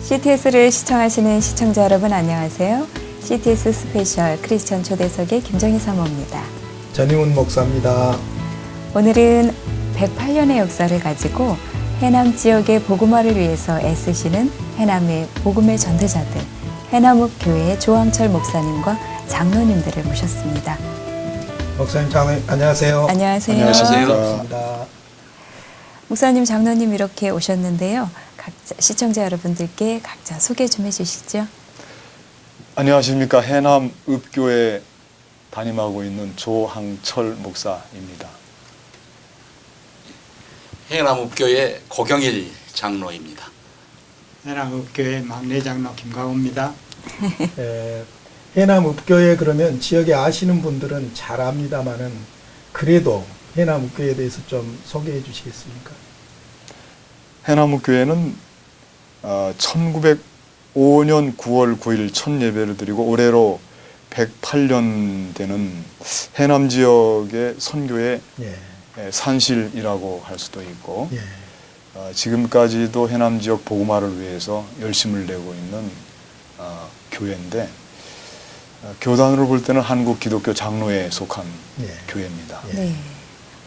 CTS를 시청하시는 시청자 여러분 안녕하세요. CTS 스페셜 크리스천 초대석의 김정희 사모입니다. 전희훈 목사입니다. 오늘은 108년의 역사를 가지고 해남 지역의 복음화를 위해서 애쓰시는 해남의 복음의 전대자들, 해남읍 교회의 조항철 목사님과 장로님들을 모셨습니다. 목사님, 장로님 안녕하세요. 안녕하세요. 안녕하세요. 반갑습니다. 목사님, 장로님 이렇게 오셨는데요. 각자 시청자 여러분들께 각자 소개 좀 해주시죠. 안녕하십니까. 해남 읍교회 담임하고 있는 조항철 목사입니다. 해남읍교회 고경일 장로입니다. 해남읍교회 막내 장로 김광호입니다. 해남읍교회 그러면 지역에 아시는 분들은 잘 압니다만은 그래도 해남읍교회에 대해서 좀 소개해 주시겠습니까? 해남읍교회는 1905년 9월 9일 첫 예배를 드리고 올해로 108년 되는 해남 지역의 선교의 예, 산실이라고 할 수도 있고 예, 지금까지도 해남 지역 복음화를 위해서 열심을 내고 있는 교회인데 교단으로 볼 때는 한국 기독교 장로회에 속한 예. 교회입니다. 예. 네.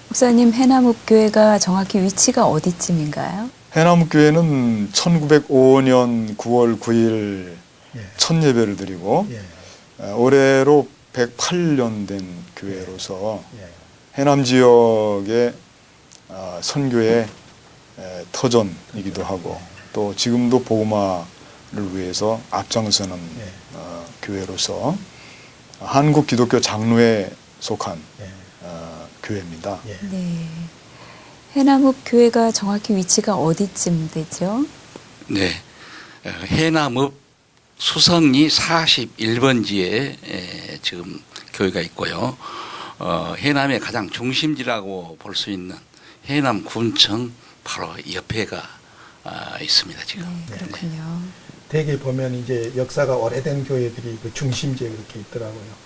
목사님, 해남읍 교회가 정확히 위치가 어디쯤인가요? 해남교회는 1905년 9월 9일 예. 첫 예배를 드리고 예. 올해로 108년 된 교회로서 예. 해남 지역의 선교의 터전이기도 하고 또 지금도 복음화를 위해서 앞장서는 교회로서 한국 기독교 장로회에 속한 예. 교회입니다. 예. 네. 해남읍 교회가 정확히 위치가 어디쯤 되죠? 네, 해남읍 수성리 41번지에 지금 교회가 있고요. 해남의 가장 중심지라고 볼 수 있는 해남군청 바로 옆에가 있습니다. 지금. 네, 그렇군요. 대개 보면 이제 역사가 오래된 교회들이 그 중심지에 그렇게 있더라고요.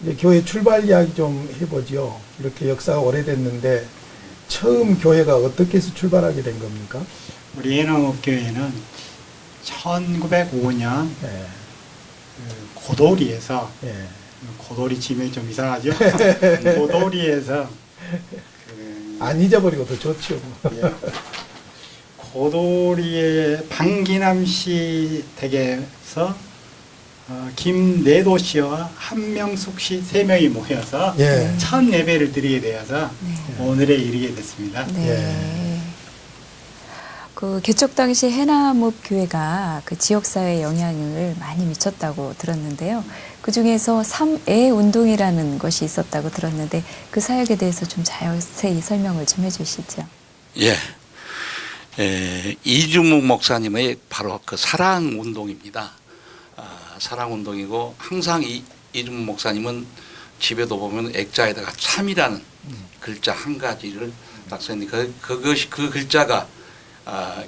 이제 교회 출발 이야기 좀 해보죠. 이렇게 역사가 오래됐는데 처음 교회가 어떻게 해서 출발하게 된 겁니까? 우리 해남읍교회는 1905년 예, 고도리에서 예, 고도리 지명이 좀 이상하죠? 고도리에서 안 잊어버리고 더 좋죠. 예, 고도리의 방기남씨 댁에서 김내도 씨와 한명숙 씨 세 명이 모여서 예. 첫 예배를 드리게 되어서 네. 오늘에 이르게 됐습니다. 네. 그 개척 당시 해남읍 교회가 그 지역 사회에 영향을 많이 미쳤다고 들었는데요. 그 중에서 3애 운동이라는 것이 있었다고 들었는데 그 사역에 대해서 좀 자세히 설명을 좀 해주시죠. 예, 이주묵 목사님의 바로 그 사랑 운동입니다. 사랑 운동이고 항상 이주묵 목사님은 집에도 보면 액자에다가 참이라는 글자 한 가지를 딱 썼는데 그 글자가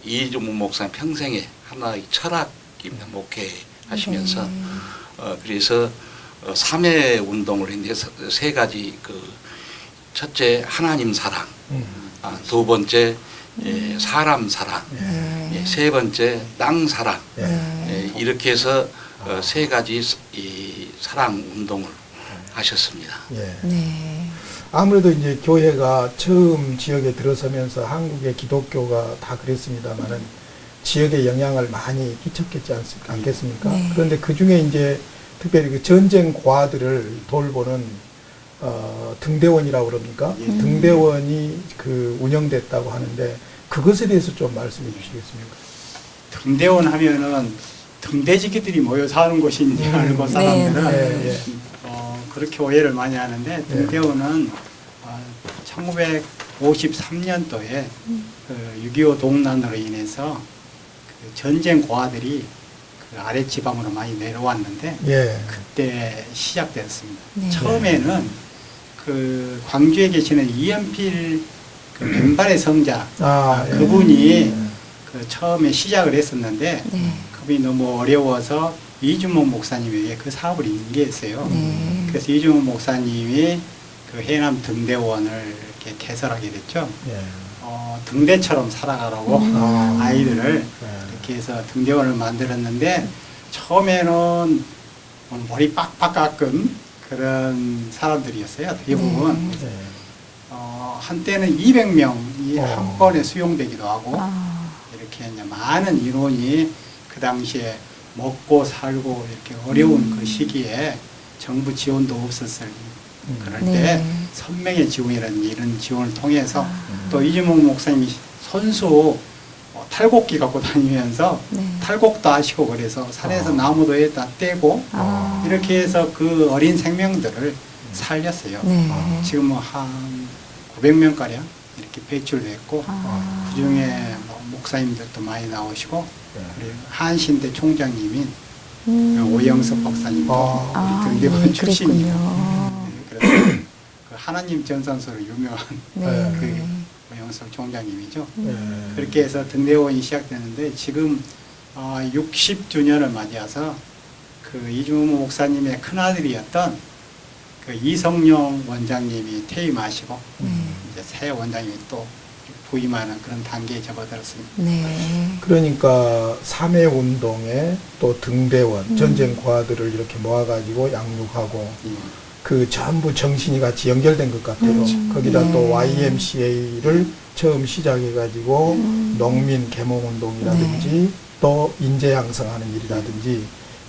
이주묵 목사님 평생의 하나의 철학입니다. 목회하시면서 그래서 3회 운동을 했는데 세 가지 그 첫째 하나님 사랑, 두 번째 사람 사랑, 세 번째 땅 사랑, 이렇게 해서 세 가지 이 사랑 운동을 하셨습니다. 예. 네. 아무래도 이제 교회가 처음 지역에 들어서면서 한국의 기독교가 다 그랬습니다만은 지역에 영향을 많이 끼쳤겠지 않겠습니까? 네. 그런데 그 중에 이제 특별히 그 전쟁 고아들을 돌보는 등대원이라고 그럽니까? 등대원이 그 운영됐다고 하는데 그것에 대해서 좀 말씀해 주시겠습니까? 등대원 하면은 등대지기들이 모여 사는 곳인 줄 알고 사람들은 네, 네. 그렇게 오해를 많이 하는데 등대원은 1953년도에 그 6.25 동란으로 인해서 그 전쟁 고아들이 그 아래 지방으로 많이 내려왔는데 예. 그때 시작되었습니다. 네. 처음에는 그 광주에 계시는 이연필 그 맨발의 성자 예. 그분이 그 처음에 시작을 했었는데 네. 그분이 너무 어려워서 이주묵 목사님에게 그 사업을 인계했어요. 네. 그래서 이주묵 목사님이 그 해남 등대원을 이렇게 개설하게 됐죠. 예. 등대처럼 살아가라고 아이들을 이렇게 해서 등대원을 만들었는데 처음에는 머리 빡빡 깎은 그런 사람들이었어요. 대부분. 네. 한때는 200명이 한 번에 수용되기도 하고 아, 이렇게 이제 많은 인원이 그 당시에 먹고 살고 이렇게 어려운 그 시기에 정부 지원도 없었을 그럴 때 네. 선명의 지원이라는 이런 지원을 통해서 또 이주목 목사님이 선수 탈곡기 갖고 다니면서 네. 탈곡도 하시고 그래서 산에서 나무도 에다 떼고 아. 이렇게 해서 그 어린 생명들을 살렸어요. 네. 지금 뭐 한 900명가량 이렇게 배출됐고 아. 그 중에 뭐 목사님들도 많이 나오시고 네. 그리고 한신대 총장님인 음. 오영석 박사님도 아. 우리 등대본 예, 출신이고 그랬군요. 네, 그래서 그 하나님 전산서로 유명한 네. 그 오영석 총장님이죠. 네. 그렇게 해서 등대원이 시작되는데 지금 60주년을 맞이해서 그 이주무 목사님의 큰아들이었던 그 이성용 원장님이 퇴임하시고 네. 이제 새 원장님이 또 부임하는 그런 단계에 접어들었습니다. 네. 그러니까 3.2 운동에 또 등대원, 음. 전쟁 고아들을 이렇게 모아가지고 양육하고 예. 그 전부 정신이 같이 연결된 것 같아요. 거기다 네. 또 YMCA를 처음 시작해가지고 음. 농민 개몽운동이라든지 네. 또 인재 양성하는 일이라든지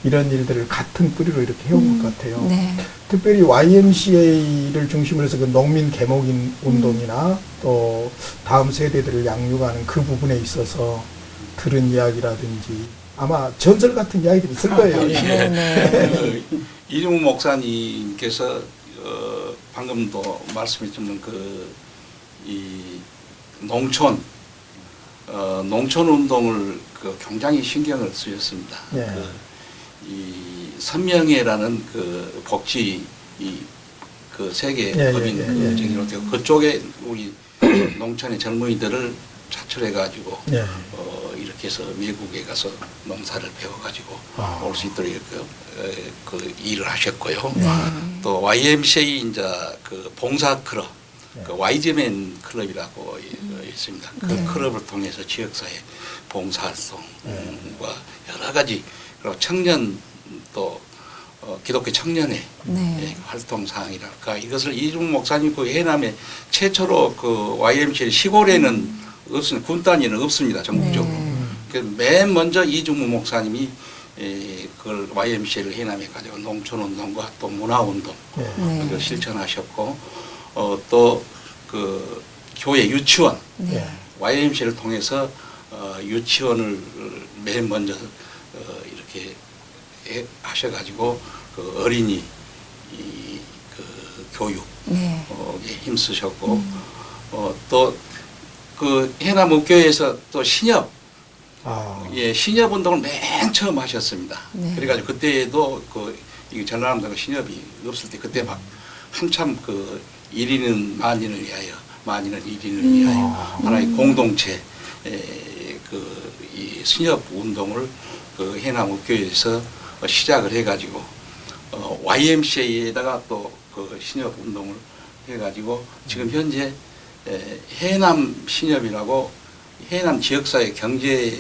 이런 일들을 같은 뿌리로 이렇게 해온 것 같아요. 네. 특별히 YMCA를 중심으로 해서 그 농민 개몽인 운동이나 또 다음 세대들을 양육하는 그 부분에 있어서 들은 이야기라든지 아마 전설 같은 이야기들이 있을 거예요. 네. 네. 이주무 목사님께서 방금도 말씀해주는 이 농촌 운동을 굉장히 신경을 쓰셨습니다. 네. 이 선명회라는 그 복지 그 세계 예, 법인 예, 예, 그 예. 저기로 되고 그쪽에 우리 농촌의 젊은이들을 차출해 가지고 네. 이렇게 해서 미국에 가서 농사를 배워 가지고 아. 올 수 있도록 그 일을 하셨고요. 네. 또 YMCA 이제 그 봉사 클럽, 네. 그 YG맨 클럽이라고 있습니다. 그 네. 클럽을 통해서 지역사회 봉사활동과 여러 가지 그리고 청년 또 기독교 청년회 네. 활동 사항이랄까 이것을 이중 목사님 그 해남에 최초로 그 YMCA 시골에는 없습니다. 군 단위는 없습니다. 전국적으로. 네. 그 맨 먼저 이중무 목사님이 그걸 YMCA를 해남에 가지고 농촌운동과 또 문화운동 네. 네. 이걸 실천하셨고 또 그 교회 유치원 네. YMCA를 통해서 유치원을 맨 먼저 이렇게 하셔가지고 그 어린이 그 교육에 네. 힘쓰셨고 또 그 해남 읍교회에서 또 신협 아. 신협 운동을 맨 처음 하셨습니다. 네. 그래가지고 그때도 이 전라남도 신협이 없을 때 그때 막 한참 그 1인은 만인을 위하여 만인은 1인을 위하여 하나의 공동체 이 신협 운동을 그 해남 읍교회에서 시작을 해가지고 YMCA에다가 또 그 신협 운동을 해가지고 지금 현재 해남 신협이라고 해남 지역사회 경제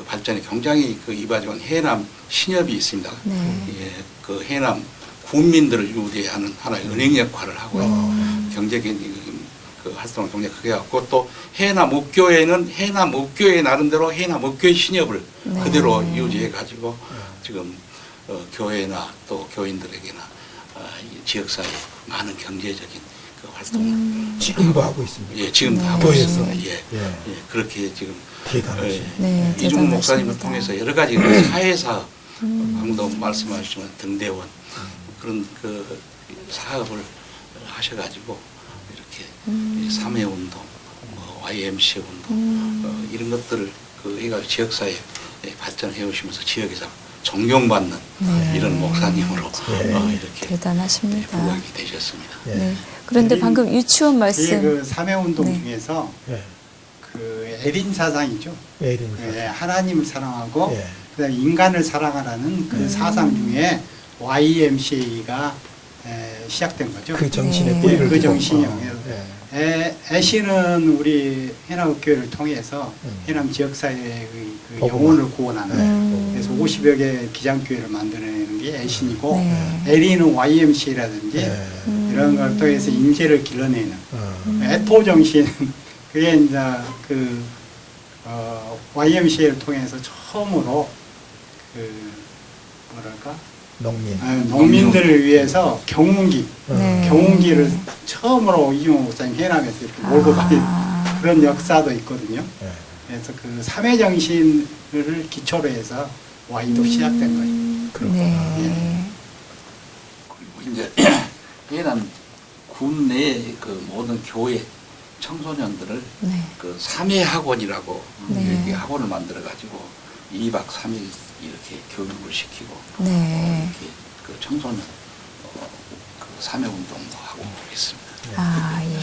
발전에 굉장히 이바지한 해남 신협이 있습니다. 네. 그 해남 군민들을 유대하는 하나의 은행 역할을 하고요. 경제적인 그 활동을 굉장히 크게 하고 또 해남 읍교회는 해남 읍교회 나름대로 해남 읍교회 신협을 네. 그대로 유지해 가지고 지금 교회나 또 교인들에게나 이 지역사회 많은 경제적인 그 활동을 지금도 하고 있습니다. 예, 지금도 네. 하고 교회에서. 있습니다. 예, 예. 예, 그렇게 지금 대단하시네. 네, 이중 목사님을 대단하십니다. 통해서 여러 가지 그 사회사업, 방금도 말씀하셨지만 등대원 그런 그 사업을 하셔가지고 이렇게 삼회 운동, YMCA 운동 이런 것들을 해가지고 지역사회 발전해 오시면서 지역에서 존경받는 네. 이런 목사님으로 예. 이렇게 대단하십니다. 부각이 되셨습니다. 예. 네. 그런데 방금 유치원 말씀. 그 3회 운동 네. 중에서 예. 그 에린 사상이죠. 에린 예, 하나님을 사랑하고 예. 그다음에 인간을 사랑하라는 그 사상 중에 YMCA가 시작된 거죠. 그 정신의 네. 뿌리를 그 두고. 정신이요. 예. 애시는 우리 해남교회를 통해서 해남 지역사회의 그 복음화. 영혼을 구원하는 네. 그래서 50여 개 기장교회를 만들어내는 게 애신이고 네. LE는 YMCA라든지 네. 이런 걸 통해서 인재를 길러내는 어. 애토 정신 그게 이제 그 YMCA를 통해서 처음으로 그 뭐랄까 농민. 농민들을 위해서 경운기 네. 경운기를 처음으로 이중호 목사님 해남에서 이렇게 몰고 다닌 아. 그런 역사도 있거든요. 네. 그래서 그 삼회 정신을 기초로 해서 Y도 시작된 거예요. 그렇구나. 네. 그리고 이제 해남 군 내의 그 모든 교회 청소년들을 네. 그 3회 학원이라고 네. 이렇게 학원을 만들어 가지고 2박 3일 이렇게 교육을 시키고 네. 이렇게 그 청소년 그 3회 운동도 하고 있습니다. 아, 예.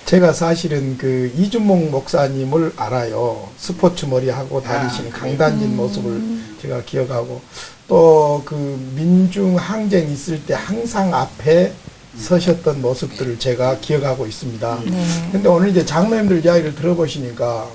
제가 사실은 그 이준목 목사님을 알아요. 스포츠 머리 하고 다니시는 강단진 모습을 제가 기억하고 또 그 민중 항쟁 있을 때 항상 앞에 서셨던 모습들을 제가 기억하고 있습니다. 네. 근데 오늘 이제 장로님들 이야기를 들어보시니까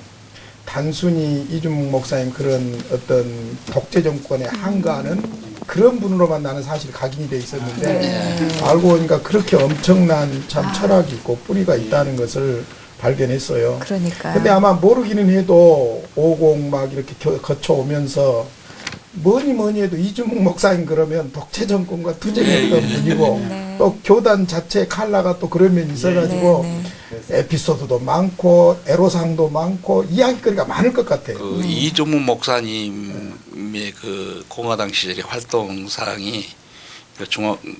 단순히 이준목 목사님 그런 어떤 독재 정권에 항거하는 그런 분으로만 나는 사실 각인이 돼 있었는데 네. 알고 보니까 그렇게 엄청난 참 철학이 있고 뿌리가 있다는 것을 발견했어요. 그러니까요. 근데 아마 모르기는 해도 50 막 이렇게 거쳐오면서 뭐니 해도 이준목 목사님 그러면 독재 정권과 투쟁했던 분이고 네. 또 교단 자체 칼라가 또 그런 면이 있어가지고 네, 에피소드도 많고 애로사항도 많고 이야기거리가 많을 것 같아요. 그 이종문 목사님의 그 공화당 시절의 활동사항이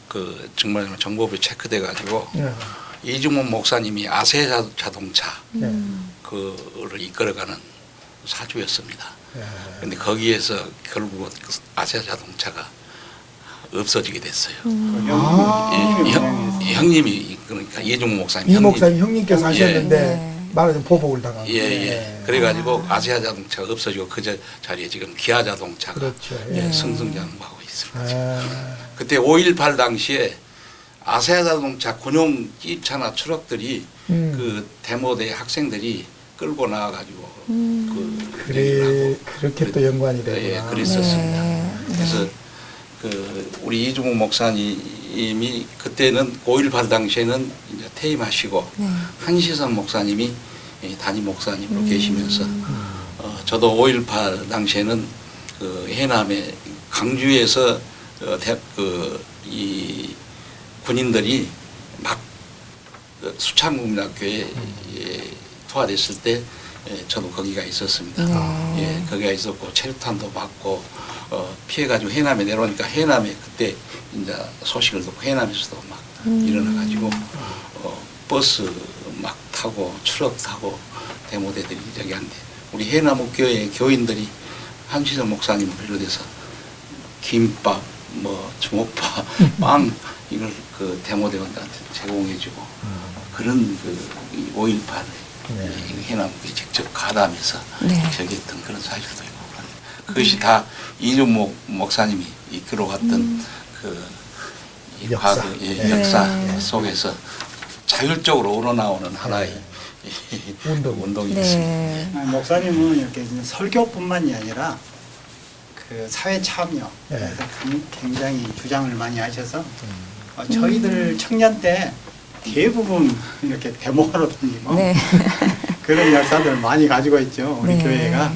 그 정말 정보부에 체크돼 가지고 네. 이종문 목사님이 아세 자동차 네. 그를 이끌어가는 사주였습니다. 네. 근데 거기에서 결국은 그 아세 자동차가 없어지게 됐어요. 아. 형님이 그러니까 이종문 목사님 이 목사님 형님께서 예. 하셨는데 네. 말하자면 보복을 당한 예, 거예요. 예. 네. 그래가지고 아시아 자동차가 없어지고 그 자리에 지금 기아 자동차가 그렇죠. 예, 네. 승승장구하고 있습니다. 아, 그때 5.18 당시에 아시아 자동차 군용 기차나 트럭들이 그 데모대 학생들이 끌고 나와가지고 그래 그렇게 또 연관이 되구나. 예, 그랬었습니다. 네. 그래서 그 우리 이종욱 목사님이 그때는 5.18 당시에는 이제 퇴임하시고 네. 한시선 목사님이 담임 목사님으로 계시면서 저도 5.18 당시에는 그 해남의 강주에서 이 군인들이 막 수창국민학교에 투하됐을 때 저도 거기가 있었습니다. 네. 예, 거기가 있었고 체류탄도 받고 피해가지고 해남에 내려오니까 해남에 그때 이제 소식을 듣고 해남에서도 막 일어나가지고 버스 막 타고 트럭 타고 데모대들이 저기 한데 우리 해남옥교회 교인들이 한시선 목사님을 비롯해서 김밥 뭐 주먹밥 빵 이걸 그 데모대원들한테 제공해주고 그런 그 5.18 네. 해남국에 직접 가담해서 네. 저기했던 그런 사실도 있고 그것이 다 이준목 목사님이 이끌어왔던 그 역사. 과거 네. 역사 네. 속에서 자율적으로 우러나오는 하나의 운동이 있습니다. 네. 목사님은 이렇게 설교뿐만이 아니라 그 사회 참여 그래서 굉장히 주장을 많이 하셔서 저희들 청년 때 대부분 이렇게 데모하러 다니고 네. 그런 역사들을 많이 가지고 있죠 우리 네. 교회가.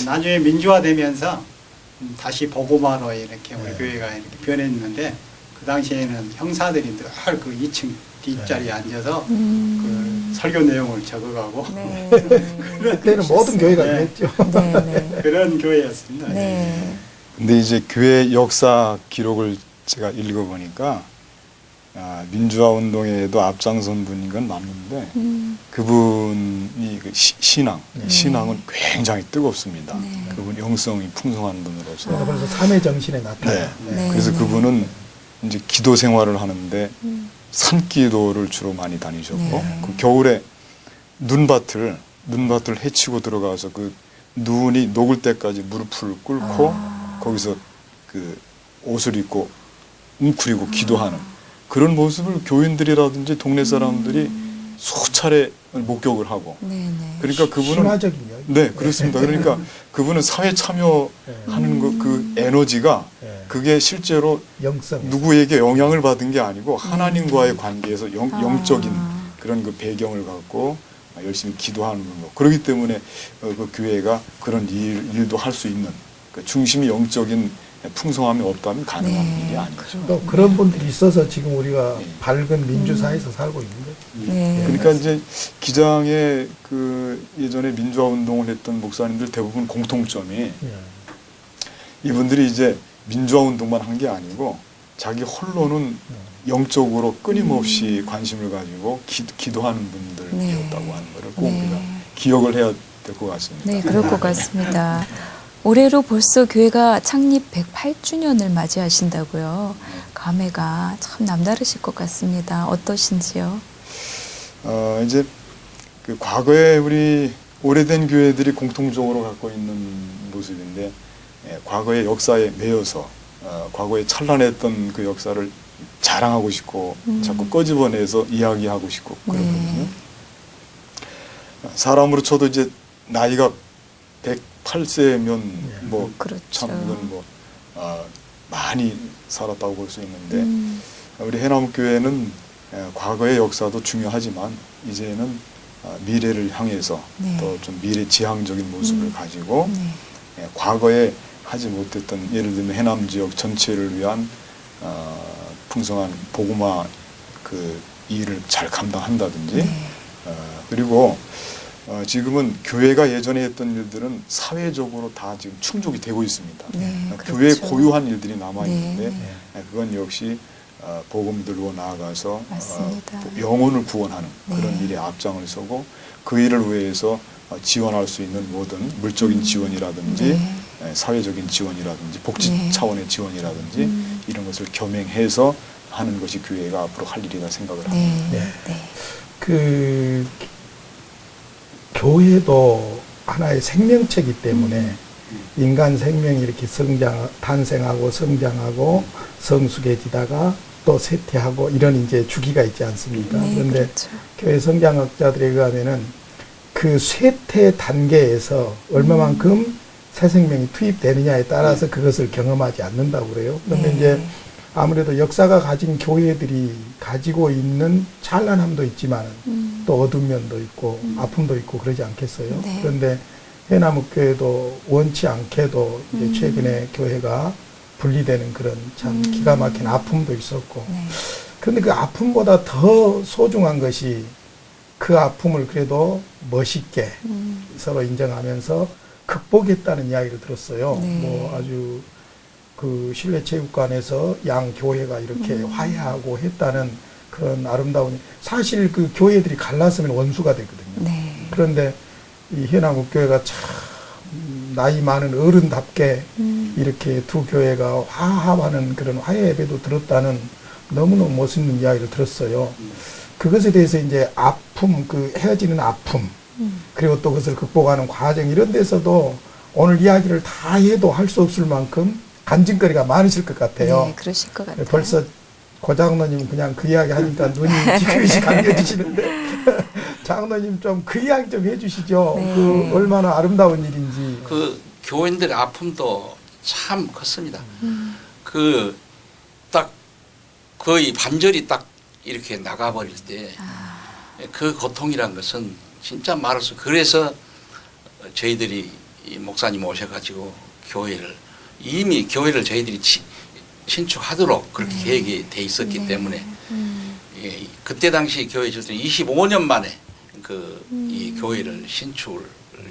나중에 민주화되면서 다시 복음화로 이렇게 우리 네. 교회가 이렇게 변했는데 그 당시에는 형사들이 늘 그 2층 뒷자리에 앉아서 그 설교 내용을 적어가고 네. 그때는 모든 교회가 네. 그랬죠. 네. 네. 그런 교회였습니다. 네. 근데 이제 교회 역사 기록을 제가 읽어보니까 민주화 운동에도 앞장선 분인 건 맞는데 그분이 그 신앙은 굉장히 뜨겁습니다. 네. 그분 영성이 풍성한 분으로서. 그래서 삼회 정신에 네. 나타나요. 네. 그래서 그분은 이제 기도 생활을 하는데 산기도를 주로 많이 다니셨고 네. 그 겨울에 눈밭을 헤치고 들어가서 그 눈이 녹을 때까지 무릎을 꿇고 거기서 그 옷을 입고 웅크리고 기도하는 그런 모습을 교인들이라든지 동네 사람들이 수차례 목격을 하고 네, 네. 그러니까 그분은 신화적이요. 네 그렇습니다. 그러니까 그분은 사회 참여하는 그 에너지가 예. 그게 실제로 영성. 누구에게 영향을 받은 게 아니고 하나님과의 관계에서 영적인 아. 그런 그 배경을 갖고 열심히 기도하는 거. 그렇기 때문에 그 교회가 그런 일도 할 수 있는 그 중심이 영적인 풍성함이 없다면 가능한 네. 일이 아니죠. 또 그런 분들이 있어서 지금 우리가 네. 밝은 민주사회에서 살고 있는 거죠. 네. 그러니까 이제 기장에 그 예전에 민주화 운동을 했던 목사님들 대부분 공통점이 예. 이분들이 이제 민주화 운동만 한 게 아니고 자기 홀로는 영적으로 끊임없이 관심을 가지고 기도하는 분들이었다고 네. 하는 것을 꼭 네. 우리가 기억을 해야 될 것 같습니다. 네, 그럴 것 같습니다. 올해로 벌써 교회가 창립 108주년을 맞이하신다고요. 감회가 참 남다르실 것 같습니다. 어떠신지요? 이제 그 과거에 우리 오래된 교회들이 공통적으로 갖고 있는 모습인데 과거의 역사에 매여서 과거에 찬란했던 그 역사를 자랑하고 싶고 자꾸 꺼집어내서 이야기하고 싶고 그러거든요. 네. 사람으로 쳐도 이제 나이가 108세면 뭐 그렇죠. 참 이건 뭐 많이 살았다고 볼 수 있는데 우리 해남교회는 과거의 역사도 중요하지만 이제는 미래를 향해서 네. 또 좀 미래지향적인 모습을 가지고 네. 과거에 하지 못했던 예를 들면 해남 지역 전체를 위한 풍성한 복음화 그 일을 잘 감당한다든지 네. 그리고 지금은 교회가 예전에 했던 일들은 사회적으로 다 지금 충족이 되고 있습니다. 네, 교회에 그렇죠. 고유한 일들이 남아 있는데 네. 그건 역시 복음 들고 나아가서 맞습니다. 영혼을 구원하는 네. 그런 일에 앞장을 서고 그 일을 위해서 지원할 수 있는 모든 물적인 지원이라든지 네. 사회적인 지원이라든지 복지 네. 차원의 지원이라든지 이런 것을 겸행해서 하는 것이 교회가 앞으로 할 일이라 생각을 합니다. 네. 네. 네. 그 교회도 하나의 생명체이기 때문에 인간 생명이 이렇게 탄생하고 성장하고 성숙해지다가 또 쇠퇴하고 이런 이제 주기가 있지 않습니까? 네, 그런데 그렇죠. 교회 성장학자들에 의하면은 그 쇠퇴 단계에서 얼마만큼 새 생명이 투입되느냐에 따라서 그것을 경험하지 않는다고 그래요. 그런데 네. 이제 아무래도 역사가 가진 교회들이 가지고 있는 찬란함도 있지만 또 어두운 면도 있고 아픔도 있고 그러지 않겠어요? 네. 그런데 해남교회도 원치 않게도 이제 최근에 교회가 분리되는 그런 참 기가 막힌 아픔도 있었고 네. 그런데 그 아픔보다 더 소중한 것이 그 아픔을 그래도 멋있게 서로 인정하면서 극복했다는 이야기를 들었어요. 네. 뭐 아주 그 실내체육관에서 양 교회가 이렇게 화해하고 했다는 그런 아름다운 사실 그 교회들이 갈랐으면 원수가 되거든요. 네. 그런데 이 해남국교회가 참 나이 많은 어른답게 이렇게 두 교회가 화합하는 그런 화해 예배도 들었다는 너무너무 멋있는 이야기를 들었어요. 그것에 대해서 이제 아픔, 그 헤어지는 아픔, 그리고 또 그것을 극복하는 과정 이런 데서도 오늘 이야기를 다 해도 할 수 없을 만큼 간증거리가 많으실 것 같아요. 네, 그러실 것 같아요. 벌써 고장로님 그냥 그 이야기 하니까 눈이 지그시 감겨지시는데 장로님 좀 그 이야기 좀 해주시죠. 네. 그 얼마나 아름다운 일인지. 그 교인들의 아픔도 참 컸습니다. 그 딱 거의 반절이 딱 이렇게 나가버릴 때 그 고통이란 것은 진짜 말할 수. 그래서 저희들이 이 목사님 오셔가지고 이미 교회를 저희들이 신축하도록 그렇게 계획이 돼 있었기 때문에 예, 그때 당시 교회 질때 25년 만에 이 교회를 신축을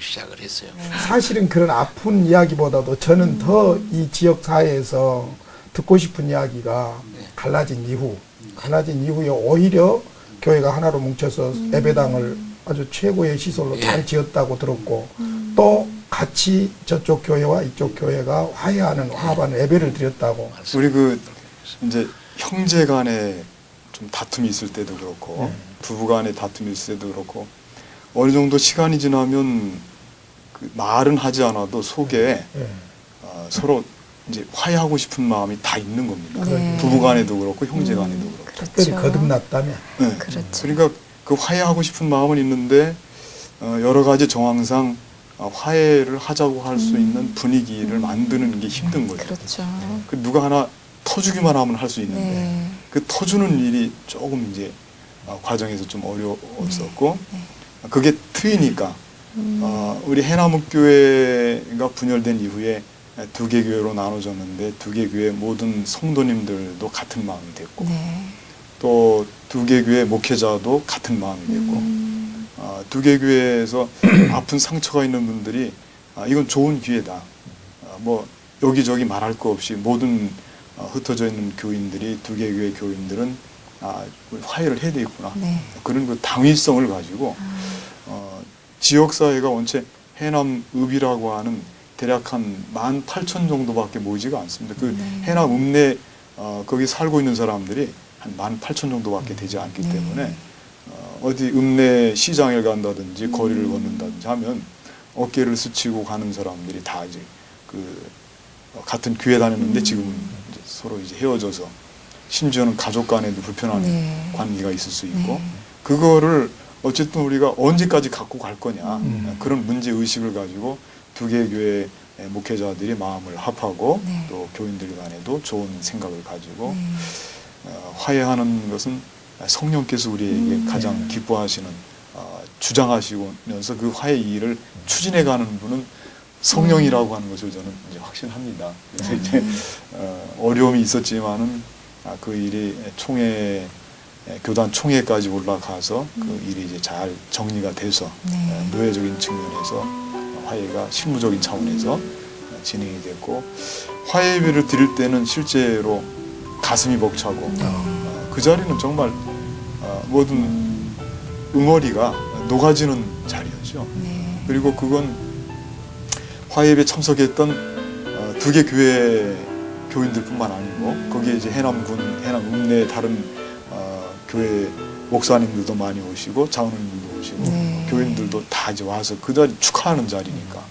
시작을 했어요. 사실은 그런 아픈 이야기보다도 저는 더 이 지역 사회에서 듣고 싶은 이야기가 갈라진 이후에 오히려 교회가 하나로 뭉쳐서 예배당을 아주 최고의 시설로 잘 지었다고 들었고 또 같이 저쪽 교회와 이쪽 교회가 화합하는 예배를 드렸다고. 우리 그 이제 형제 간에 좀 다툼이 있을 때도 그렇고 부부 간에 다툼이 있을 때도 그렇고 어느 정도 시간이 지나면 그 말은 하지 않아도 속에 서로 이제 화해하고 싶은 마음이 다 있는 겁니다. 네. 부부 간에도 그렇고 형제 간에도 그렇고. 특별히 그렇죠. 거듭났다면. 네. 그렇죠. 그러니까 그 화해하고 싶은 마음은 있는데 여러 가지 정황상 화해를 하자고 할 수 있는 분위기를 만드는 게 힘든 거예요. 그렇죠. 그 누가 하나 터주기만 하면 할 수 있는데 네. 그 터주는 일이 조금 이제 과정에서 좀 어려웠었고 네. 그게 트이니까 우리 해남교회가 분열된 이후에 두 개 교회로 나눠졌는데 두 개 교회 모든 성도님들도 같은 마음이 됐고 네. 또 두 개 교회 목회자도 같은 마음이 됐고 두 개 교회에서 아픈 상처가 있는 분들이 이건 좋은 기회다. 뭐 여기저기 말할 거 없이 모든 흩어져 있는 교인들이 두 개 교회 교인들은 우리 화해를 해야 되겠구나. 네. 그런 그 당위성을 가지고 지역사회가 원체 해남읍이라고 하는 대략 한 18,000 정도밖에 모이지가 않습니다. 그 네. 해남읍 내 거기 살고 있는 사람들이 한 18,000 정도밖에 되지 않기 네. 때문에 어디 읍내 시장에 간다든지 거리를 걷는다든지 하면 어깨를 스치고 가는 사람들이 다 이제 그 같은 교회 다녔는데 지금은 이제 서로 이제 헤어져서 심지어는 가족 간에도 불편한 네. 관계가 있을 수 있고 네. 그거를 어쨌든 우리가 언제까지 갖고 갈 거냐 그런 문제 의식을 가지고 두 개 교회 목회자들이 마음을 합하고 네. 또 교인들 간에도 좋은 생각을 가지고 네. 화해하는 것은 성령께서 우리에게 가장 기뻐하시는 주장하시면서 그 화해 일을 추진해가는 분은 성령이라고 하는 것을 저는 이제 확신합니다. 그래서 이제 어려움이 있었지만은 그 일이 교단 총회까지 올라가서 그 일이 이제 잘 정리가 돼서 네. 노예적인 측면에서 화해가 실무적인 차원에서 진행이 됐고 화해 예배를 드릴 때는 실제로 가슴이 벅차고 그 자리는 정말 모든 응어리가 녹아지는 자리였죠. 네. 그리고 그건 화해 예배 참석했던 두 개 교회 교인들뿐만 아니고 거기에 이제 해남군, 해남읍 내 다른 교회 목사님들도 많이 오시고 장로님들도 오시고 네. 교인들도 다 이제 와서 그 자리 축하하는 자리니까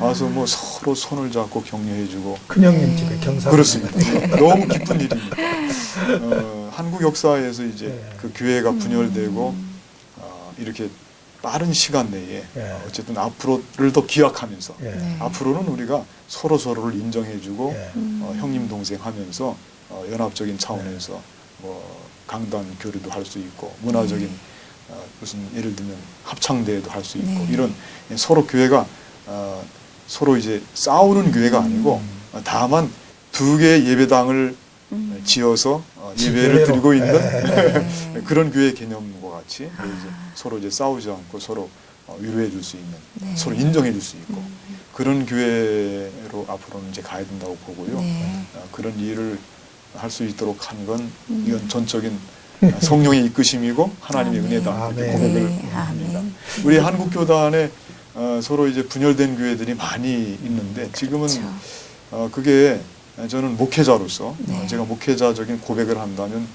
와서 뭐 서로 손을 잡고 격려해주고 큰형님 네. 집에 경사. 그렇습니다. 너무 기쁜 일입니다. 한국 역사에서 이제 네. 그 교회가 분열되고 이렇게 빠른 시간 내에 네. 어쨌든 앞으로를 더 기약하면서 예. 네. 앞으로는 우리가 서로 서로를 인정해주고 예. 형님 동생 하면서 연합적인 차원에서 뭐 강단 교류도 할 수 있고 문화적인 무슨 예를 들면 합창대회도 할 수 있고 네. 이런 서로 교회가 서로 이제 싸우는 교회가 아니고 다만 두 개의 예배당을 지어서 예배를 교회로. 드리고 있는 네. 그런 교회 개념과 같이 이제 서로 이제 싸우지 않고 서로 위로해 줄 수 있는 네. 서로 인정해 줄 수 있고 그런 교회로 앞으로는 이제 가야 된다고 보고요. 네. 그런 일을 할 수 있도록 한 건 이건 전적인 성령의 이끄심이고 하나님의 아멘. 은혜다 이렇게 아멘. 고백을 네. 합니다. 아멘. 우리 한국 교단에 서로 이제 분열된 교회들이 많이 있는데 지금은 그렇죠. 그게 저는 목회자로서 네. 제가 목회자적인 고백을 한다면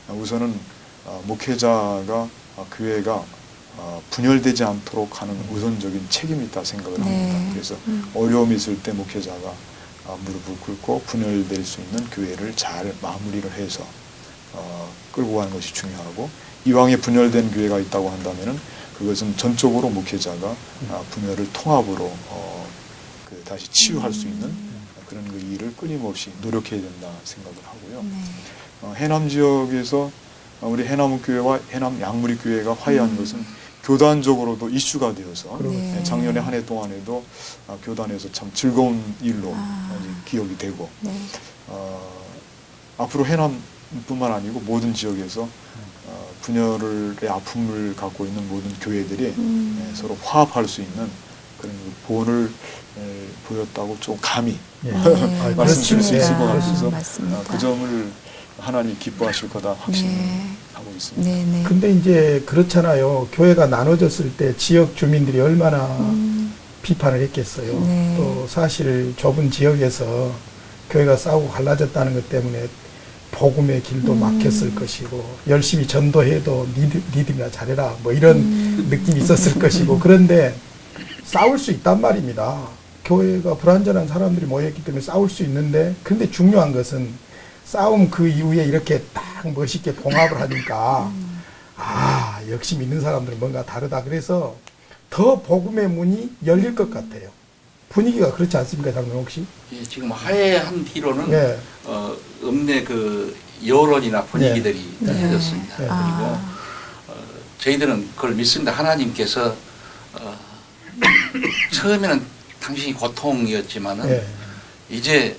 우선은 목회자가 교회가 분열되지 않도록 하는 우선적인 책임이 있다 생각을 네. 합니다. 그래서 어려움이 있을 때 목회자가 무릎을 꿇고 분열될 수 있는 교회를 잘 마무리를 해서 끌고 가는 것이 중요하고 이왕에 분열된 교회가 있다고 한다면은 그것은 전적으로 목회자가 분열을 통합으로 다시 치유할 수 있는 그런 그 일을 끊임없이 노력해야 된다 생각을 하고요. 네. 해남 지역에서 우리 해남교회와 해남 양무리교회가 화해한 것은 교단적으로도 이슈가 되어서 네. 작년에 한 해 동안에도 교단에서 참 즐거운 일로 이제 기억이 되고 네. 앞으로 해남뿐만 아니고 모든 지역에서 분열의 아픔을 갖고 있는 모든 교회들이 서로 화합할 수 있는 그런 본을 보였다고 좀 감히 예. 네. 말씀드릴 수 있을 것 맞습니다. 같아서 맞습니다. 그 점을 하나님이 기뻐하실 거다 확신하고 있습니다. 네. 네. 근데 이제 그렇잖아요. 교회가 나눠졌을 때 지역 주민들이 얼마나 비판을 했겠어요. 네. 또 사실 좁은 지역에서 교회가 싸우고 갈라졌다는 것 때문에 복음의 길도 막혔을 것이고 열심히 전도해도 니들이나 잘해라 뭐 이런 느낌이 있었을 것이고 그런데 싸울 수 있단 말입니다. 교회가 불완전한 사람들이 모였기 때문에 싸울 수 있는데 근데 중요한 것은 싸움 그 이후에 이렇게 딱 멋있게 봉합을 하니까 아 예, 지금 화해한 뒤로는 네. 읍내 그 여론이나 분위기들이 네. 달라졌습니다. 네. 그리고 저희들은 그걸 믿습니다. 하나님께서 처음에는 당신이 고통이었지만은 네. 이제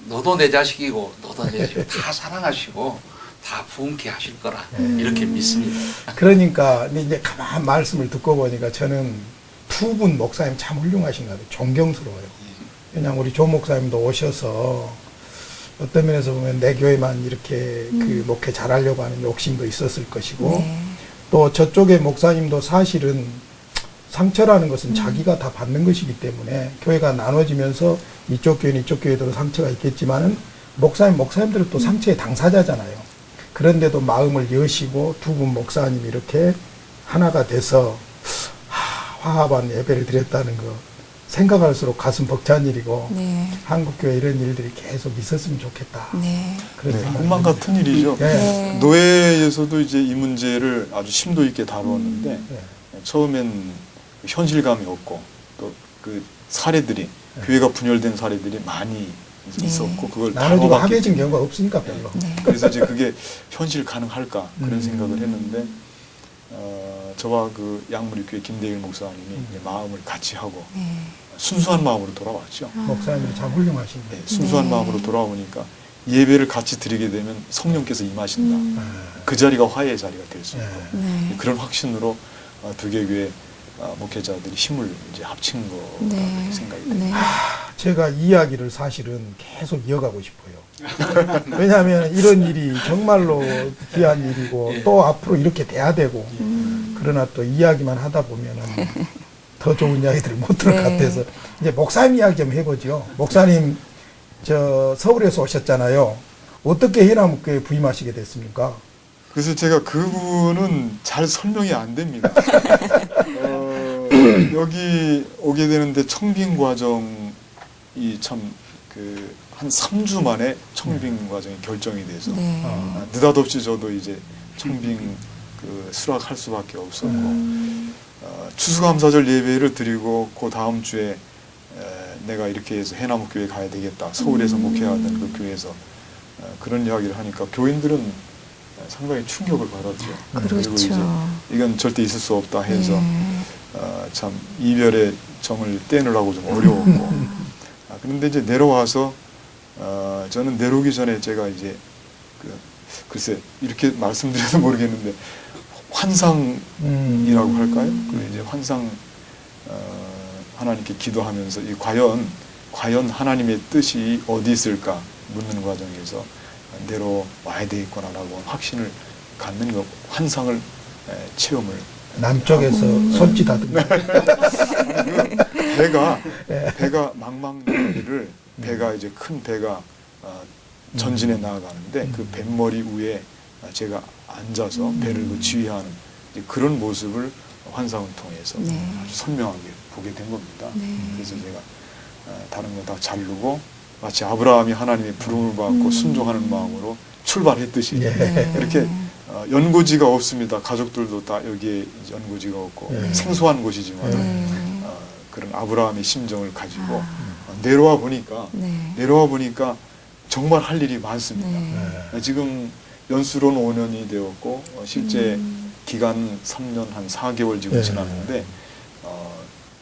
너도 내 자식이고 너도 내 자식이고 다 사랑하시고 다 부흥케 하실 거라 이렇게 믿습니다. 그러니까 근데 이제 가만 말씀을 듣고 보니까 저는 두 분 목사님 참 훌륭하신 것 같아요. 존경스러워요. 왜냐하면 우리 조 목사님도 오셔서 어떤 면에서 보면 내 교회만 이렇게 그 목회 잘하려고 하는 욕심도 있었을 것이고 네. 또 저쪽의 목사님도 사실은 상처라는 것은 자기가 다 받는 것이기 때문에 교회가 나눠지면서 이쪽 교회는 이쪽 교회대로 상처가 있겠지만은 목사님들은 또 상처의 당사자잖아요. 그런데도 마음을 여시고 두 분 목사님이 이렇게 하나가 돼서 화합한 예배를 드렸다는 거 생각할수록 가슴 벅찬 일이고 네. 한국교회 이런 일들이 계속 있었으면 좋겠다. 네. 그런 네, 생각이 꿈만 같은 일이죠. 네. 네. 노예에서도 이제 이 문제를 아주 심도 있게 다루었는데 네. 처음엔 현실감이 없고 또 그 사례들이 교회가 분열된 사례들이 많이 네. 있었고 그걸 나눠지고 다뤄봤기 합해진 때문에 경우가 없으니까 별로. 네. 그래서 이제 그게 현실 가능할까 그런 음. 생각을 했는데 저와 그 양무리교회 김대일 목사님이 이제 마음을 같이 하고 네. 순수한 마음으로 돌아왔죠. 목사님들이 참 훌륭하신 네, 거예요. 순수한 네. 마음으로 돌아오니까 예배를 같이 드리게 되면 성령께서 임하신다. 네. 그 자리가 화해의 자리가 될 수 있고 네. 네. 그런 확신으로 두 개 교회 목회자들이 힘을 이제 합친 거라고 네. 생각이 됩니다. 네. 제가 이 이야기를 사실은 계속 이어가고 싶어요. 왜냐하면 이런 일이 정말로 귀한 일이고 또 앞으로 이렇게 돼야 되고 그러나 또 이야기만 하다 보면은 더 좋은 이야기들을 못 들을 것 네. 같아서 이제 목사님 이야기 좀 해보죠. 목사님 저 서울에서 오셨잖아요. 어떻게 해남교회 부임하시게 됐습니까? 그래서 제가 그분은 잘 설명이 안 됩니다. 여기 오게 되는데 청빙 과정이 참 한 3주 만에 청빙 과정이 결정이 돼서 네. 느닷없이 저도 이제 청빙 수락할 수밖에 없었고 추수감사절 예배를 드리고 그 다음 주에 내가 이렇게 해서 해남교회 가야 되겠다. 서울에서 목회하던 그 교회에서 그런 이야기를 하니까 교인들은 상당히 충격을 받았죠. 그리고 이제 그렇죠. 이건 절대 있을 수 없다 해서 네. 참 이별의 정을 떼느라고 좀 어려웠고 그런데 이제 내려와서 저는 내려오기 전에 제가 이제 글쎄 이렇게 말씀드려도 모르겠는데 환상이라고 할까요? 그 이제 환상 하나님께 기도하면서 이 과연 하나님의 뜻이 어디 있을까 묻는 과정에서 내려와야 되겠구나라고 확신을 갖는 거 환상을 체험을 남쪽에서 손짓하던가. 배가 망망대해를 배가 이제 큰 배가 전진해 나아가는데 그 뱃머리 위에 제가 앉아서 배를 그 지휘하는 이제 그런 모습을 환상을 통해서 네. 아주 선명하게 보게 된 겁니다. 네. 그래서 제가 다른 거 다 자르고 마치 아브라함이 하나님의 부름을 받고 순종하는 마음으로 출발했듯이 예. 이렇게 연고지가 없습니다. 가족들도 다 여기에 연고지가 없고 네. 생소한 곳이지만 네. 그런 아브라함의 심정을 가지고 내려와 보니까 네. 정말 할 일이 많습니다. 네. 지금 연수로는 5년이 되었고 실제 기간 3년 한 4개월 지금 네. 지났는데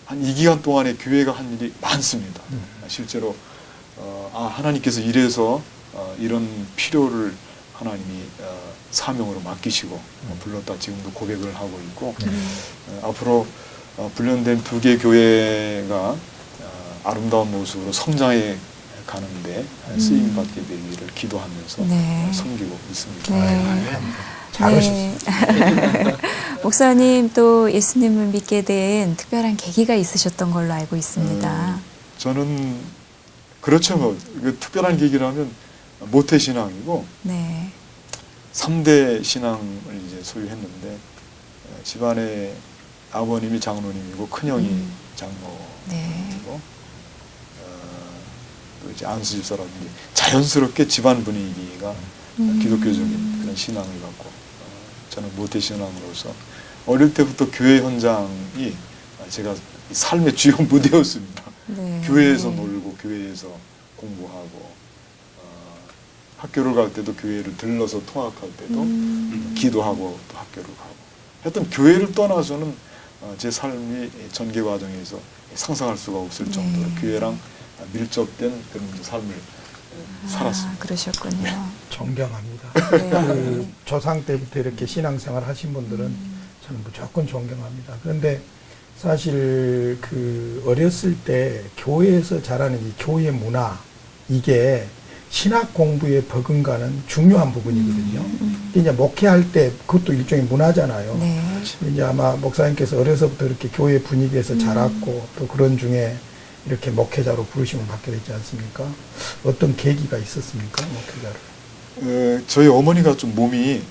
한 이 기간 동안에 교회가 한 일이 많습니다. 실제로 하나님께서 이래서 이런 필요를 하나님이 사명으로 맡기시고 불렀다 지금도 고백을 하고 있고 앞으로 불련된 두 개 교회가 아름다운 모습으로 성장해 가는데 쓰임 받게 되기를 기도하면서 네. 섬기고 있습니다. 네. 잘하셨습니다. 목사님 또 예수님을 믿게 된 특별한 계기가 있으셨던 걸로 알고 있습니다. 저는 그렇죠. 뭐 특별한 계기라면 모태 신앙이고 네. 3대 신앙을 이제 소유했는데 집안에 아버님이 장로님이고 큰형이 장로이고 네. 또 이제 안수 집사라든지 자연스럽게 집안 분위기가 기독교적인 그런 신앙을 갖고 저는 모태 신앙으로서 어릴 때부터 교회 현장이 제가 삶의 주요 무대였습니다. 네. 교회에서 놀고 교회에서 공부하고 학교를 갈 때도 교회를 들러서 통학할 때도 기도하고 또 학교를 가고 하여튼 교회를 떠나서는 제 삶이 전개 과정에서 상상할 수가 없을 정도로 교회랑 밀접된 그런 삶을 살았습니다. 그러셨군요. 존경합니다. 네. 그 조상 때부터 이렇게 신앙생활 하신 분들은 저는 무조건 존경합니다. 그런데 사실 그 어렸을 때 교회에서 자라는 이 교회 문화, 이게 신학 공부에 버금가는 중요한 부분이거든요. 이제 목회할 때 그것도 일종의 문화잖아요. 네. 이제 아마 목사님께서 어려서부터 이렇게 교회 분위기에서 자랐고 또 그런 중에 이렇게 목회자로 부르심을 받게 됐지 않습니까? 어떤 계기가 있었습니까, 목회자를? 저희 어머니가 좀 몸이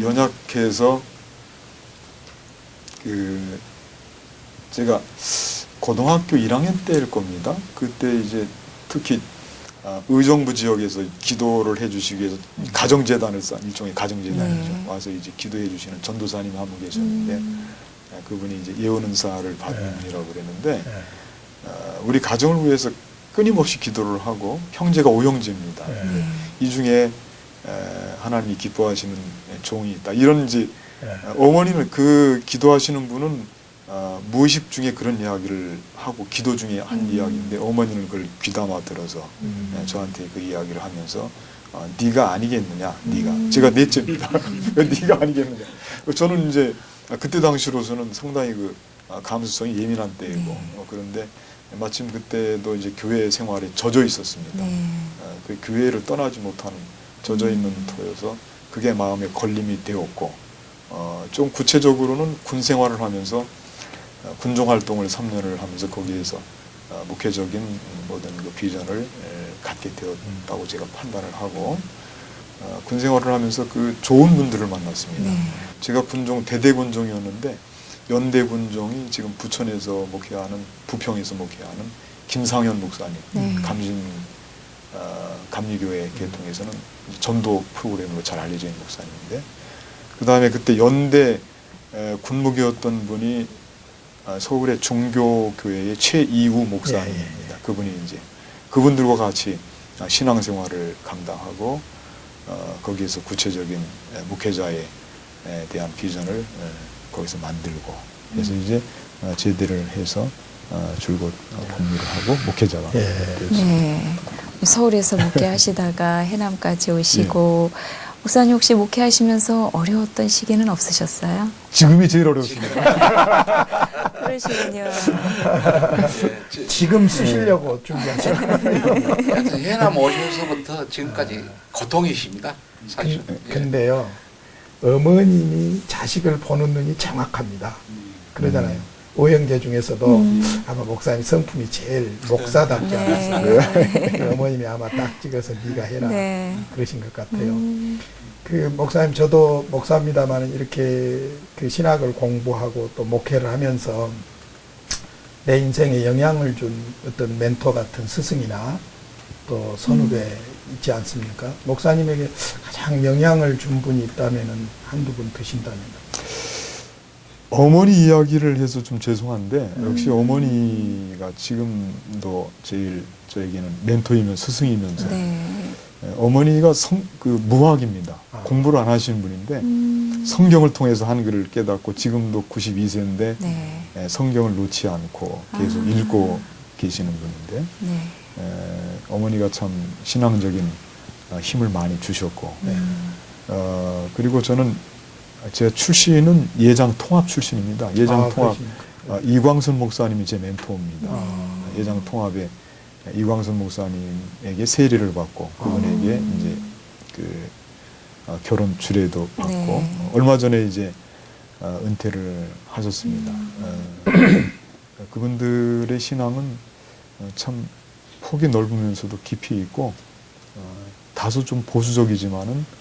연약해서 제가 고등학교 1학년 때일 겁니다. 그때 이제 특히 의정부 지역에서 기도를 해주시기 위해서 가정재단을 쌓은 일종의 가정재단이죠. 네. 와서 이제 기도해 주시는 전도사님 한 분 계셨는데 그분이 이제 예언은사를 받은 분이라고 그랬는데 우리 가정을 위해서 끊임없이 기도를 하고 형제가 5형제입니다. 이 중에 하나님이 기뻐하시는 종이 있다. 이런 이제 어머니는 그 기도하시는 분은 무의식 중에 그런 이야기를 하고 기도 중에 한 이야기인데 어머니는 그걸 귀담아 들어서 저한테 그 이야기를 하면서 네가 아니겠느냐, 네가 제가 넷째입니다. 네가 아니겠느냐. 저는 이제 그때 당시로서는 상당히 그 감수성이 예민한 때이고 그런데 마침 그때도 이제 교회 생활에 젖어 있었습니다. 그 교회를 떠나지 못하는 젖어 있는 터여서 그게 마음에 걸림이 되었고 좀 구체적으로는 군 생활을 하면서 군종 활동을 3년을 하면서 거기에서 목회적인 모든 그 비전을 갖게 되었다고 제가 판단을 하고 군 생활을 하면서 그 좋은 분들을 만났습니다. 제가 군종 대대군종이었는데 연대군종이 지금 부천에서 목회하는 부평에서 목회하는 김상현 목사님 감리교회 계통에서는 전도 프로그램으로 잘 알려져 있는 목사님인데 그 다음에 그때 연대 군목이었던 분이 서울의 종교교회의 최이우 목사님입니다. 그분이 이제 그분들과 같이 신앙생활을 감당하고 거기에서 구체적인 목회자에 대한 비전을 거기서 만들고 그래서 이제 제대를 해서 줄곧 복무를 하고 목회자가 되었습니다. 네. 서울에서 목회하시다가 해남까지 오시고 목사님 혹시 목회하시면서 어려웠던 시기는 없으셨어요? 지금이 제일 어렵습니다. 그러시군요. 지금 쓰시려고 준비하시는 하여튼 해남 오셔서부터 지금까지 고통이십니다. 사실. 근데요, 어머님이 자식을 보는 눈이 정확합니다. 그러잖아요. 오형제 중에서도 아마 목사님 성품이 제일 목사답지 않았어요. 그 어머님이 아마 딱 찍어서 네가 해라 그러신 것 같아요. 그 목사님 저도 목사입니다만 이렇게 그 신학을 공부하고 또 목회를 하면서 내 인생에 영향을 준 어떤 멘토 같은 스승이나 또 선후배 있지 않습니까? 목사님에게 가장 영향을 준 분이 있다면은 한두 분 드신다면. 어머니 이야기를 해서 좀 죄송한데 역시 어머니가 지금도 제일 저에게는 멘토이면 스승이면서 어머니가 무학입니다. 공부를 안 하시는 분인데 성경을 통해서 한글을 깨닫고 지금도 92세인데 성경을 놓지 않고 계속 읽고 계시는 분인데 어머니가 참 신앙적인 힘을 많이 주셨고 그리고 저는 제 출신은 예장 통합 출신입니다. 예장 통합 이광선 목사님이 제 멘토입니다. 예장 통합에 이광선 목사님에게 세례를 받고 그분에게 이제 그 결혼 주례도 받고 얼마 전에 이제 은퇴를 하셨습니다. 그분들의 신앙은 참 폭이 넓으면서도 깊이 있고 다소 좀 보수적이지만은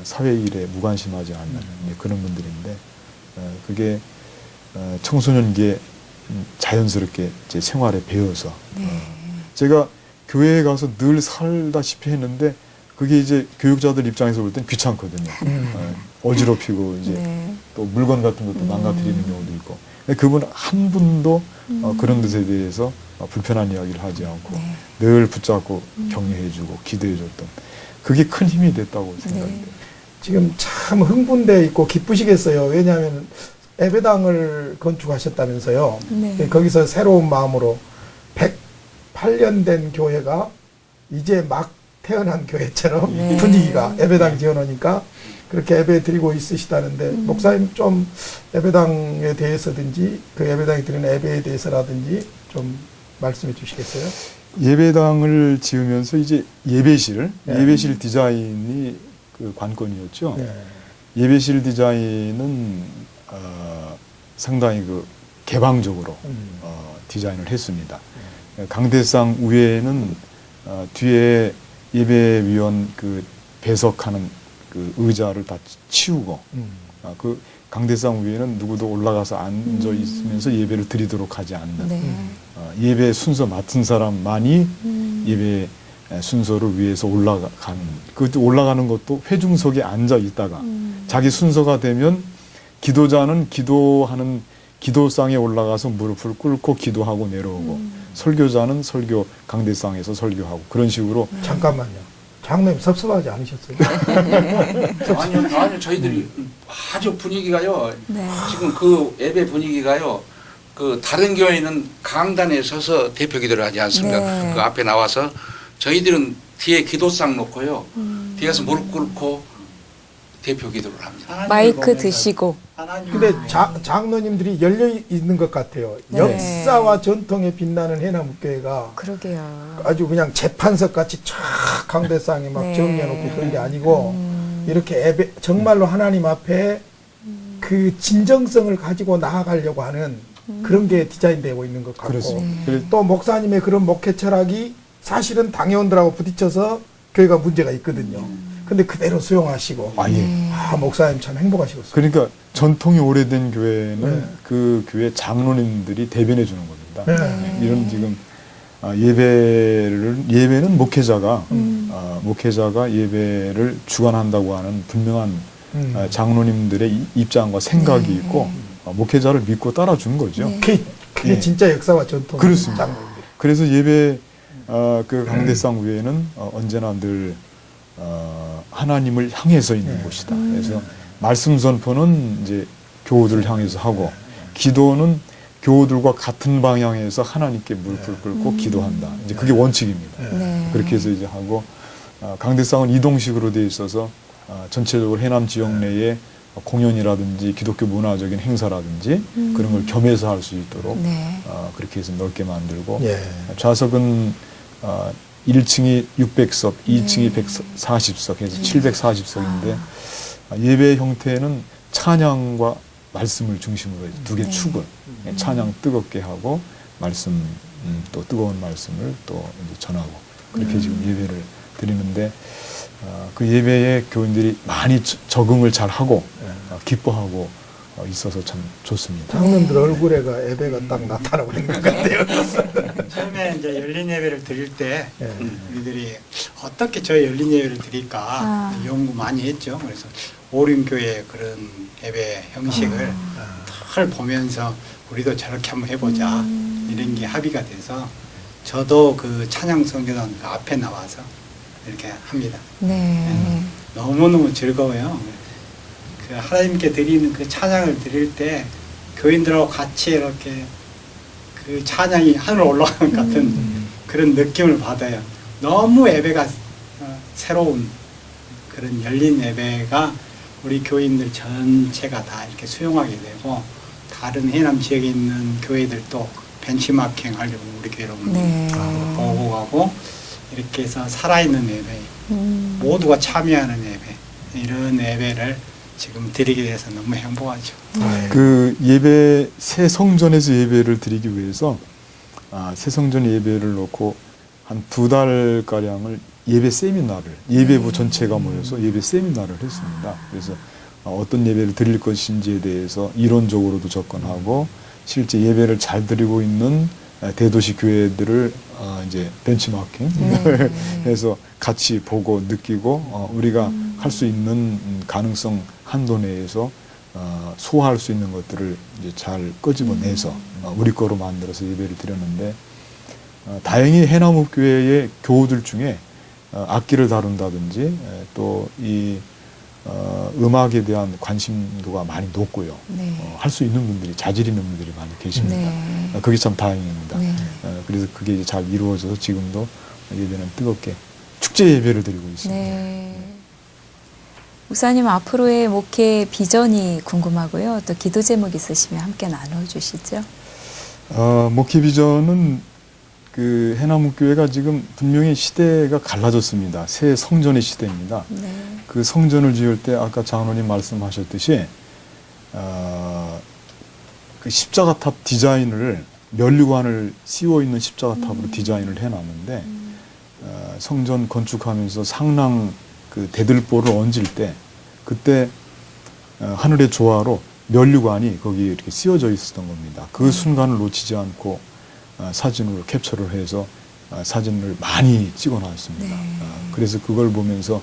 사회 일에 무관심하지 않는 그런 분들인데 그게 청소년기에 자연스럽게 제 생활에 배워서 제가 교회에 가서 늘 살다시피 했는데 그게 이제 교육자들 입장에서 볼 땐 귀찮거든요. 어지럽히고 이제 네. 또 물건 같은 것도 망가뜨리는 경우도 있고. 근데 그분 한 분도 그런 것에 대해서 불편한 이야기를 하지 않고 네. 늘 붙잡고 격려해주고 기도해줬던 그게 큰 힘이 됐다고 생각이 네. 돼요. 지금 참 흥분돼 있고 기쁘시겠어요. 왜냐하면 예배당을 건축하셨다면서요. 네. 거기서 새로운 마음으로 108년 된 교회가 이제 막 태어난 교회처럼 네. 분위기가 예배당 지어놓으니까 그렇게 예배 드리고 있으시다는데 목사님 좀 예배당에 대해서든지 그 예배당이 드리는 예배에 대해서라든지 좀 말씀해 주시겠어요? 예배당을 지으면서 이제 예배실 네. 디자인이 그 관건이었죠. 네. 예배실 디자인은 상당히 그 개방적으로 디자인을 했습니다. 강대상 위에는 뒤에 예배위원 그 배석하는 그 의자를 다 치우고 그 강대상 위에는 누구도 올라가서 앉아 있으면서 예배를 드리도록 하지 않는 네. 예배 순서 맡은 사람만이 예배 순서를 위해서 올라가는 그것도 올라가는 것도 회중석에 앉아 있다가 자기 순서가 되면 기도자는 기도하는 기도상에 올라가서 무릎을 꿇고 기도하고 내려오고 설교자는 설교 강대상에서 설교하고 그런 식으로 잠깐만요. 장로님 섭섭하지 않으셨어요? 아니요, 저희들이 아주 분위기가요. 네. 지금 그 예배 분위기가요. 그 다른 교회는 강단에 서서 대표 기도를 하지 않습니까? 네. 그 앞에 나와서 저희들은 뒤에 기도상 놓고요. 뒤에 가서 무릎 꿇고 대표 기도를 합니다. 마이크 드시고. 근데 장로님들이 열려 있는 것 같아요. 네. 역사와 전통에 빛나는 해남교회가 그러게요. 아주 그냥 재판석 같이 촥 강대상에 막 네. 정리해놓고 그런 게 아니고 이렇게 예배, 정말로 하나님 앞에 그 진정성을 가지고 나아가려고 하는 그런 게 디자인되고 있는 것 같고 그렇습니다. 네. 또 목사님의 그런 목회 철학이 사실은 당회원들하고 부딪혀서 교회가 문제가 있거든요. 근데 그대로 수용하시고 예. 목사님 참 행복하시겠어요. 그러니까 전통이 오래된 교회는 네. 그 교회 장로님들이 대변해 주는 겁니다. 네. 이런 지금 예배는 목회자가 목회자가 예배를 주관한다고 하는 분명한 장로님들의 입장과 생각이 네. 있고 목회자를 믿고 따라준 거죠. 네. 그게 예. 진짜 역사와 전통. 그렇습니다. 장로님들. 그래서 예배 그 강대상 위에는 언제나 늘 하나님을 향해서 있는 곳이다. 그래서 말씀 선포는 이제 교우들을 향해서 하고 기도는 교우들과 같은 방향에서 하나님께 무릎을 꿇고 기도한다. 이제 그게 원칙입니다. 네. 그렇게 해서 이제 하고 강대상은 이동식으로 되어 있어서 전체적으로 해남 지역 내에 공연이라든지 기독교 문화적인 행사라든지 그런 걸 겸해서 할 수 있도록 네. 그렇게 해서 넓게 만들고 예. 좌석은 1층이 600석, 2층이 140석 해서 740석인데 예배 형태는 찬양과 말씀을 중심으로 해서 두 개 네. 축을 찬양 뜨겁게 하고 말씀 또 뜨거운 말씀을 또 이제 전하고 그렇게 지금 예배를 드리는데 그 예배에 교인들이 많이 적응을 잘 하고 기뻐하고 있어서 참 좋습니다. 장로님들 얼굴에가 예배가 딱 나타나고 있는 것 같아요. 처음에 이제 열린 예배를 드릴 때 예. 우리들이 어떻게 저 열린 예배를 드릴까 연구 많이 했죠. 그래서 오륜교회 그런 예배 형식을 잘 보면서 우리도 저렇게 한번 해보자 이런 게 합의가 돼서 저도 그 찬양 성교단 그 앞에 나와서 이렇게 합니다. 네. 너무너무 즐거워요. 그 하나님께 드리는 그 찬양을 드릴 때 교인들하고 같이 이렇게 그 찬양이 하늘로 올라가는 것 같은 그런 느낌을 받아요. 너무 예배가 새로운 그런 열린 예배가 우리 교인들 전체가 다 이렇게 수용하게 되고 다른 해남 지역에 있는 교회들도 벤치마킹 하려고 우리 교회로 네. 보고 가고 이렇게 해서 살아있는 예배 모두가 참여하는 예배 이런 예배를 지금 드리게 돼서 너무 행복하죠. 그 예배 새 성전에서 예배를 드리기 위해서 새 성전 예배를 놓고 한 2달 가량을 예배 세미나를 예배부 전체가 모여서 예배 세미나를 했습니다. 그래서 어떤 예배를 드릴 것인지에 대해서 이론적으로도 접근하고 실제 예배를 잘 드리고 있는 대도시 교회들을 이제 벤치마킹 네. 해서 같이 보고 느끼고 우리가 할 수 있는 가능성 한도 내에서 소화할 수 있는 것들을 이제 잘 끄집어내서 우리 거로 만들어서 예배를 드렸는데 다행히 해남읍교회의 교우들 중에 악기를 다룬다든지 또 이 음악에 대한 관심도가 많이 높고요. 네. 할 수 있는 분들이 자질 있는 분들이 많이 계십니다. 네. 그게 참 다행입니다. 네. 그래서 그게 이제 잘 이루어져서 지금도 예배는 뜨겁게 축제 예배를 드리고 있습니다. 네. 목사님 앞으로의 목회 비전이 궁금하고요. 또 기도 제목 있으시면 함께 나눠주시죠. 목회 비전은 그 해남읍교회가 지금 분명히 시대가 갈라졌습니다. 새 성전의 시대입니다. 네. 그 성전을 지을 때 아까 장로님 말씀하셨듯이 그 십자가탑 디자인을 면류관을 씌워 있는 십자가탑으로 디자인을 해놨는데 성전 건축하면서 상랑 그 대들보를 얹을 때 그때 하늘의 조화로 면류관이 거기 이렇게 씌워져 있었던 겁니다. 그 순간을 놓치지 않고 사진으로 캡처를 해서 사진을 많이 찍어놨습니다. 네. 그래서 그걸 보면서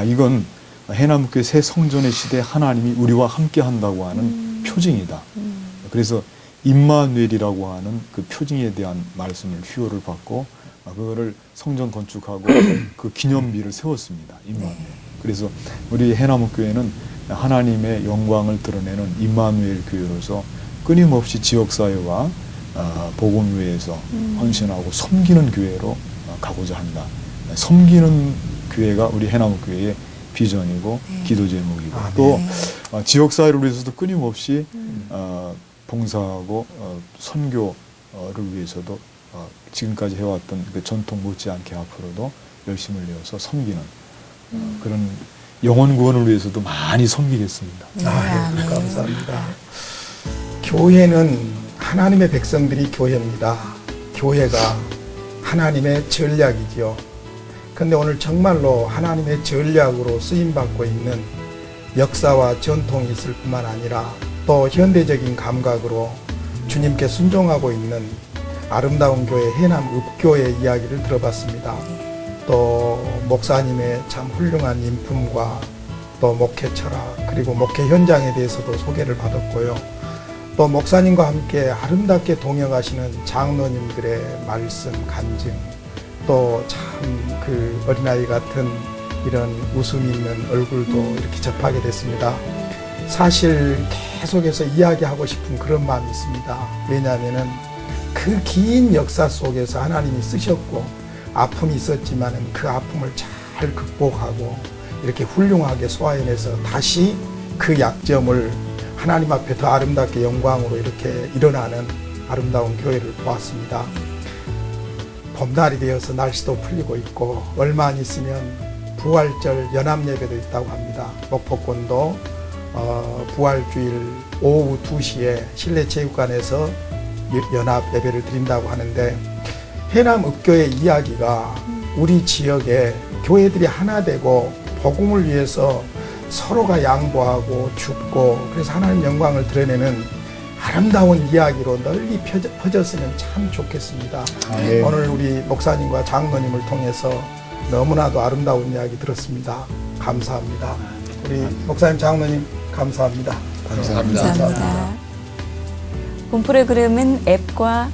이건 해남교회 새 성전의 시대에 하나님이 우리와 함께 한다고 하는 표징이다. 그래서 임마누엘이라고 하는 그 표징에 대한 말씀을 휴호를 받고 그거를 성전 건축하고 그 기념비를 세웠습니다. 임마누엘. 그래서 우리 해남교회는 하나님의 영광을 드러내는 임마누엘 교회로서 끊임없이 지역사회와 복음위에서 헌신하고 섬기는 교회로 가고자 한다. 섬기는 교회가 우리 해남교회의 비전이고 네. 기도 제목이고 아, 또 네. 지역사회를 위해서도 끊임없이 봉사하고 선교를 위해서도 지금까지 해왔던 그 전통 못지않게 앞으로도 열심을 내어서 섬기는 그런 영혼 구원을 위해서도 많이 섬기겠습니다. 네. 아유, 감사합니다. 교회는 하나님의 백성들이 교회입니다. 교회가 하나님의 전략이지요. 근데 오늘 정말로 하나님의 전략으로 쓰임받고 있는 역사와 전통이 있을 뿐만 아니라 또 현대적인 감각으로 주님께 순종하고 있는 아름다운 교회 해남읍교회 이야기를 들어봤습니다. 또 목사님의 참 훌륭한 인품과 또 목회 철학 그리고 목회 현장에 대해서도 소개를 받았고요. 또 목사님과 함께 아름답게 동역하시는 장로님들의 말씀, 간증 또 참 그 어린아이 같은 이런 웃음 있는 얼굴도 이렇게 접하게 됐습니다. 사실 계속해서 이야기하고 싶은 그런 마음이 있습니다. 왜냐하면은 그 긴 역사 속에서 하나님이 쓰셨고 아픔이 있었지만은 그 아픔을 잘 극복하고 이렇게 훌륭하게 소화해내서 다시 그 약점을 하나님 앞에 더 아름답게 영광으로 이렇게 일어나는 아름다운 교회를 보았습니다. 봄날이 되어서 날씨도 풀리고 있고 얼마 안 있으면 부활절 연합예배도 있다고 합니다. 목포권도 부활주일 오후 2시에 실내체육관에서 연합예배를 드린다고 하는데 해남읍교회 이야기가 우리 지역에 교회들이 하나 되고 복음을 위해서 서로가 양보하고 죽고 그래서 하나님 영광을 드러내는 아름다운 이야기로 널리 퍼졌으면 참 좋겠습니다. 네. 오늘 우리 목사님과 장로님을 통해서 너무나도 아름다운 이야기 들었습니다. 감사합니다. 우리 목사님, 장로님 감사합니다. 감사합니다. 본 프로그램은 앱과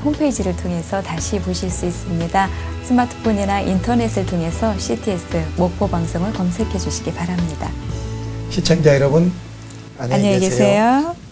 홈페이지를 통해서 다시 보실 수 있습니다. 스마트폰이나 인터넷을 통해서 CTS 목포 방송을 검색해 주시기 바랍니다. 시청자 여러분, 안녕히 계세요. 안녕히 계세요.